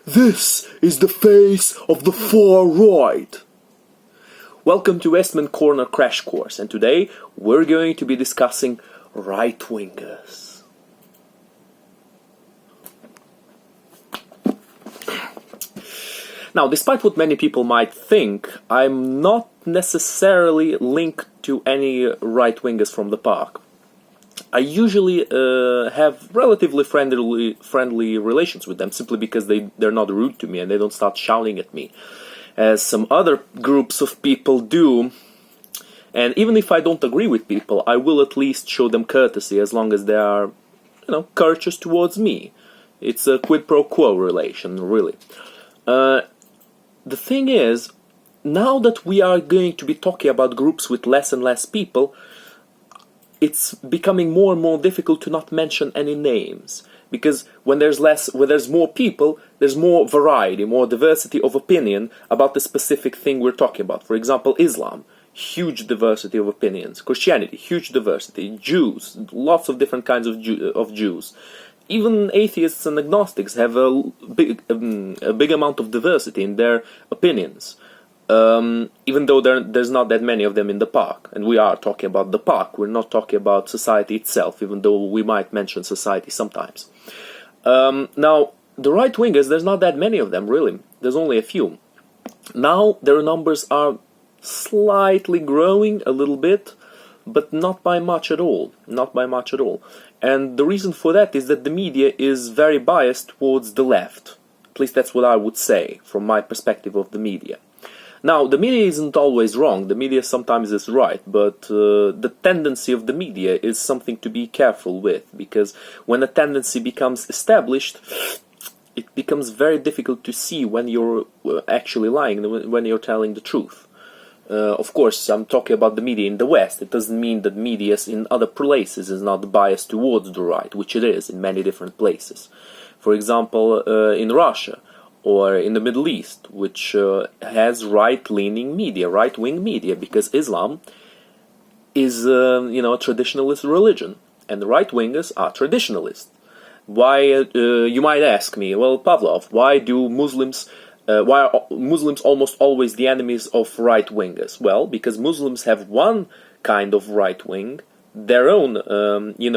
This is the face of the far right. Welcome to Westman Corner Crash Course, and today we're going to be discussing right-wingers. Now, despite what many people might think, I'm not necessarily linked to any right-wingers from the park. I usually have relatively friendly relations with them, simply because they're not rude to me and they don't start shouting at me, as some other groups of people do. And even if I don't agree with people, I will at least show them courtesy, as long as they are, courteous towards me. It's a quid pro quo relation, really. The thing is, now that we are going to be talking about groups with less and less people, it's becoming more and more difficult to not mention any names, because when there's more people, there's more variety, more diversity of opinion about the specific thing we're talking about. For example, Islam, huge diversity of opinions. Christianity, huge diversity. Jews, lots of different kinds of Jews. Even atheists and agnostics have a big amount of diversity in their opinions. Even though there's not that many of them in the park, and we are talking about the park, we're not talking about society itself, even though we might mention society sometimes. Now, the right-wingers, there's not that many of them, really. There's only a few. Now, their numbers are slightly growing a little bit, but not by much at all. Not by much at all. And the reason for that is that the media is very biased towards the left. At least that's what I would say, from my perspective of the media. Now, the media isn't always wrong, the media sometimes is right, but the tendency of the media is something to be careful with, because when a tendency becomes established, it becomes very difficult to see when you're actually lying, when you're telling the truth. Of course, I'm talking about the media in the West. It doesn't mean that media in other places is not biased towards the right, which it is in many different places. For example, in Russia, or in the Middle East, which has right-leaning media, right-wing media, because Islam is, a traditionalist religion, and the right-wingers are traditionalists. Why, you might ask me, well, Pavlov, why are Muslims almost always the enemies of right-wingers? Well, because Muslims have one kind of right-wing, their own,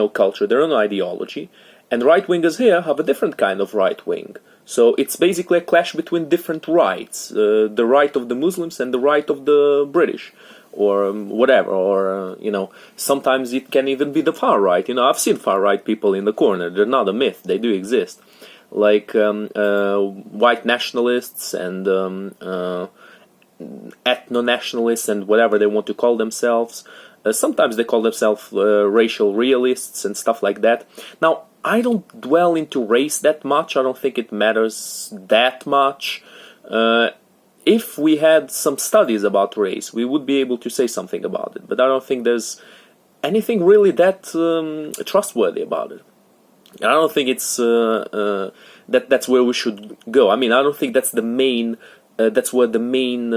culture, their own ideology, and right-wingers here have a different kind of right-wing. So it's basically a clash between different rights, the right of the Muslims and the right of the British, or whatever, or, sometimes it can even be the far right. I've seen far right people in the corner, they're not a myth, they do exist. Like white nationalists and ethno-nationalists and whatever they want to call themselves. Sometimes they call themselves racial realists and stuff like that. Now, I don't dwell into race that much. I don't think it matters that much. If we had some studies about race, we would be able to say something about it. But I don't think there's anything really that trustworthy about it. And I don't think it's that's where we should go. I mean, I don't think that's the main. That's where the main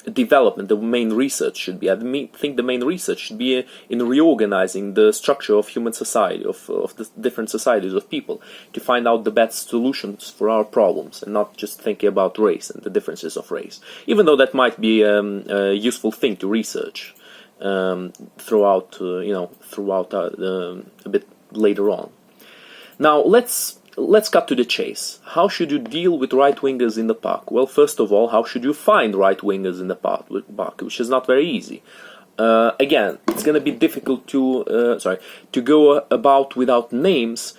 development, the main research should be. I think the main research should be in reorganizing the structure of human society, of the different societies of people, to find out the best solutions for our problems, and not just thinking about race and the differences of race. Even though that might be a useful thing to research throughout a bit later on. Now, let's cut to the chase. How should you deal with right-wingers in the park? Well, first of all, how should you find right-wingers in the park, which is not very easy. Again, it's going to be difficult to go about without names,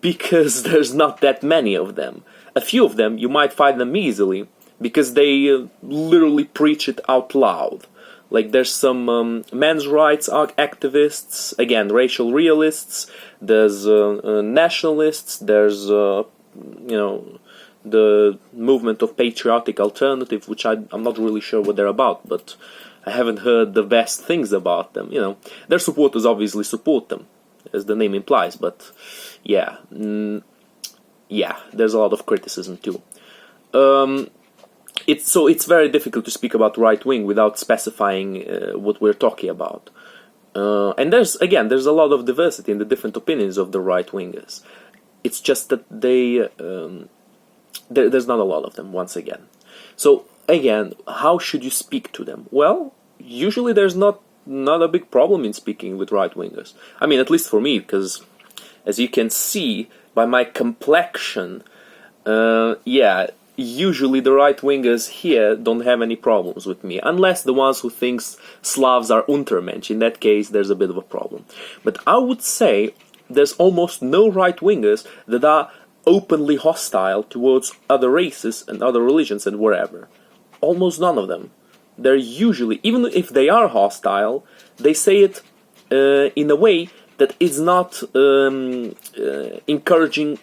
because there's not that many of them. A few of them, you might find them easily, because they literally preach it out loud. Like, there's some men's rights activists, again, racial realists, there's nationalists, there's, the movement of patriotic alternative, which I'm not really sure what they're about, but I haven't heard the best things about them. Their supporters obviously support them, as the name implies, but yeah, there's a lot of criticism too. It's very difficult to speak about right-wing without specifying what we're talking about. And there's a lot of diversity in the different opinions of the right-wingers. It's just that there's not a lot of them, once again. So again, how should you speak to them? Well, usually there's not a big problem in speaking with right-wingers. I mean, at least for me, because as you can see by my complexion, usually the right-wingers here don't have any problems with me, unless the ones who think Slavs are Untermensch. In that case, there's a bit of a problem. But I would say there's almost no right-wingers that are openly hostile towards other races and other religions and wherever. Almost none of them. They're usually, even if they are hostile, they say it in a way that is not encouraging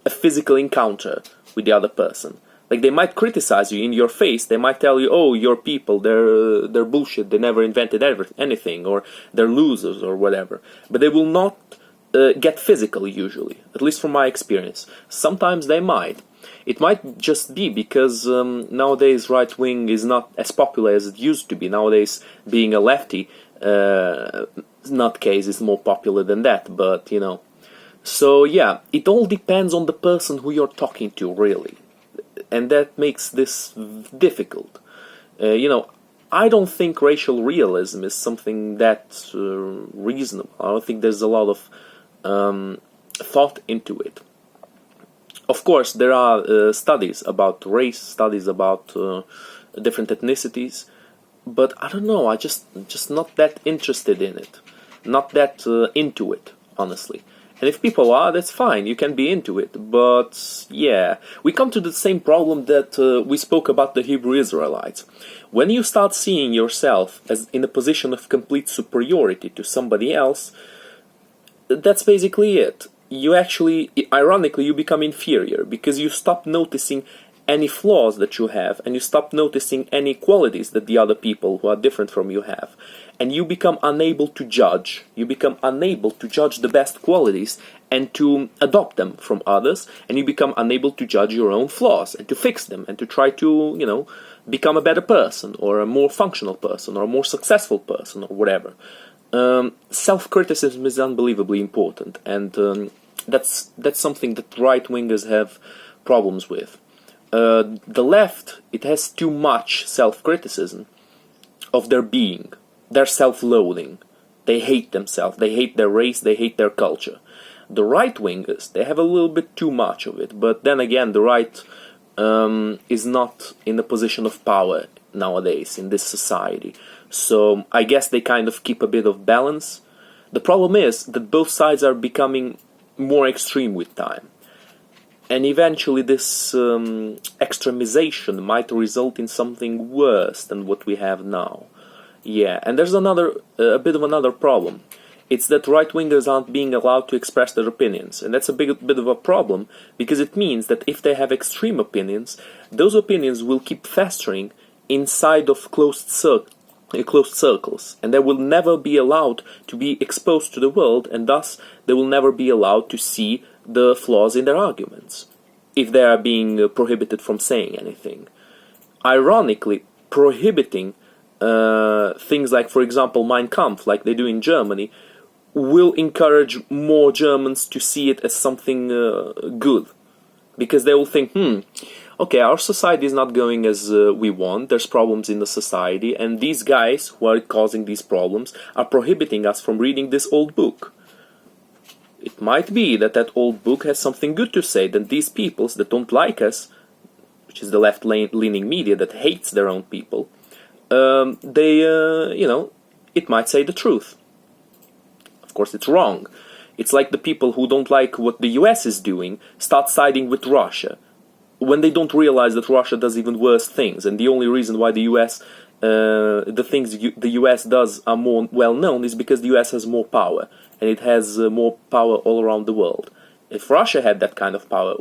a physical encounter with the other person. Like, they might criticize you in your face. They might tell you, "Oh, your people, they're bullshit. They never invented anything, or they're losers, or whatever." But they will not get physical, usually, at least from my experience. Sometimes they might. It might just be because nowadays right wing is not as popular as it used to be. Nowadays, being a lefty nutcase is more popular than that. But so yeah, it all depends on the person who you're talking to, really. And that makes this difficult. I don't think racial realism is something that reasonable. I don't think there's a lot of thought into it. Of course, there are studies about race, studies about different ethnicities, but I don't know. I just not that interested in it, not that into it, honestly. And if people are, that's fine, you can be into it. But yeah, we come to the same problem that we spoke about the Hebrew Israelites. When you start seeing yourself as in a position of complete superiority to somebody else, that's basically it. You actually, ironically, you become inferior because you stop noticing any flaws that you have, and you stop noticing any qualities that the other people who are different from you have. And you become unable to judge. You become unable to judge the best qualities and to adopt them from others. And you become unable to judge your own flaws and to fix them and to try to, become a better person or a more functional person or a more successful person or whatever. Self-criticism is unbelievably important, and that's something that right-wingers have problems with. The left, it has too much self-criticism of their being. They're self-loathing. They hate themselves. They hate their race. They hate their culture. The right-wingers, they have a little bit too much of it. But then again, the right is not in a position of power nowadays in this society. So I guess they kind of keep a bit of balance. The problem is that both sides are becoming more extreme with time. And eventually this extremization might result in something worse than what we have now. Yeah, and there's a bit of another problem. It's that right-wingers aren't being allowed to express their opinions. And that's a bit of a problem, because it means that if they have extreme opinions, those opinions will keep festering inside of closed circles. And they will never be allowed to be exposed to the world, and thus they will never be allowed to see the flaws in their arguments, if they are being prohibited from saying anything. Ironically, prohibiting things like, for example, Mein Kampf, like they do in Germany, will encourage more Germans to see it as something good. Because they will think, okay, our society is not going as we want, there's problems in the society, and these guys who are causing these problems are prohibiting us from reading this old book. It might be that old book has something good to say, that these peoples that don't like us, which is the left-leaning media that hates their own people, it might say the truth. Of course, it's wrong. It's like the people who don't like what the US is doing start siding with Russia, when they don't realize that Russia does even worse things, and the only reason why the US, the things the US does are more well known is because the US has more power, and it has more power all around the world. If Russia had that kind of power,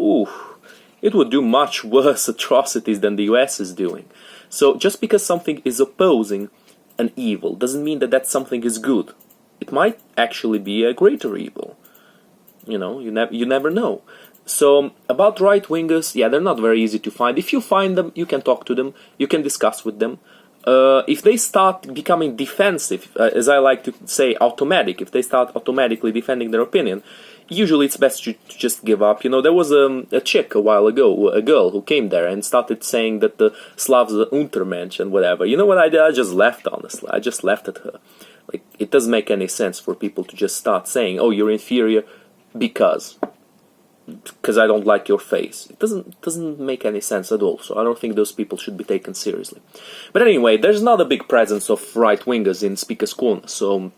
it would do much worse atrocities than the US is doing. So just because something is opposing an evil doesn't mean that something is good. It might actually be a greater evil. You never know. So about right-wingers, yeah, they're not very easy to find. If you find them, you can talk to them, you can discuss with them. If they start becoming defensive, as I like to say, automatic, if they start automatically defending their opinion, usually it's best to just give up. You know, there was a chick a while ago, a girl who came there and started saying that the Slavs are Untermensch and whatever. You know what I did? I just left, honestly. I just left at her. Like, it doesn't make any sense for people to just start saying, oh, you're inferior because I don't like your face. It doesn't make any sense at all, so I don't think those people should be taken seriously. But anyway, there's not a big presence of right-wingers in Speaker's Corner, so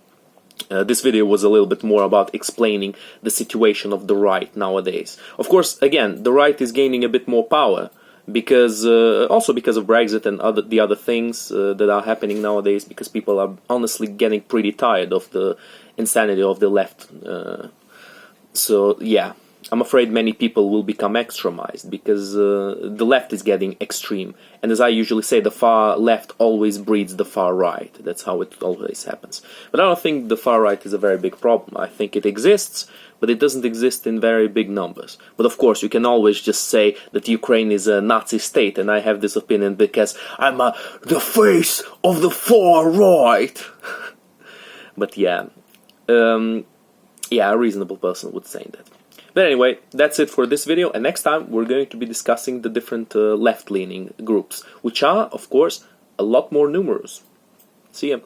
this video was a little bit more about explaining the situation of the right nowadays. Of course, again, the right is gaining a bit more power, because also because of Brexit and the other things that are happening nowadays, because people are honestly getting pretty tired of the insanity of the left. So yeah, I'm afraid many people will become extremized, because the left is getting extreme, and as I usually say, the far left always breeds the far right. That's how it always happens. But I don't think the far right is a very big problem. I think it exists, but it doesn't exist in very big numbers. But of course, you can always just say that Ukraine is a Nazi state, and I have this opinion because I'm the face of the far right. But yeah, yeah, a reasonable person would say that. But anyway, that's it for this video, and next time we're going to be discussing the different left-leaning groups, which are, of course, a lot more numerous. See ya.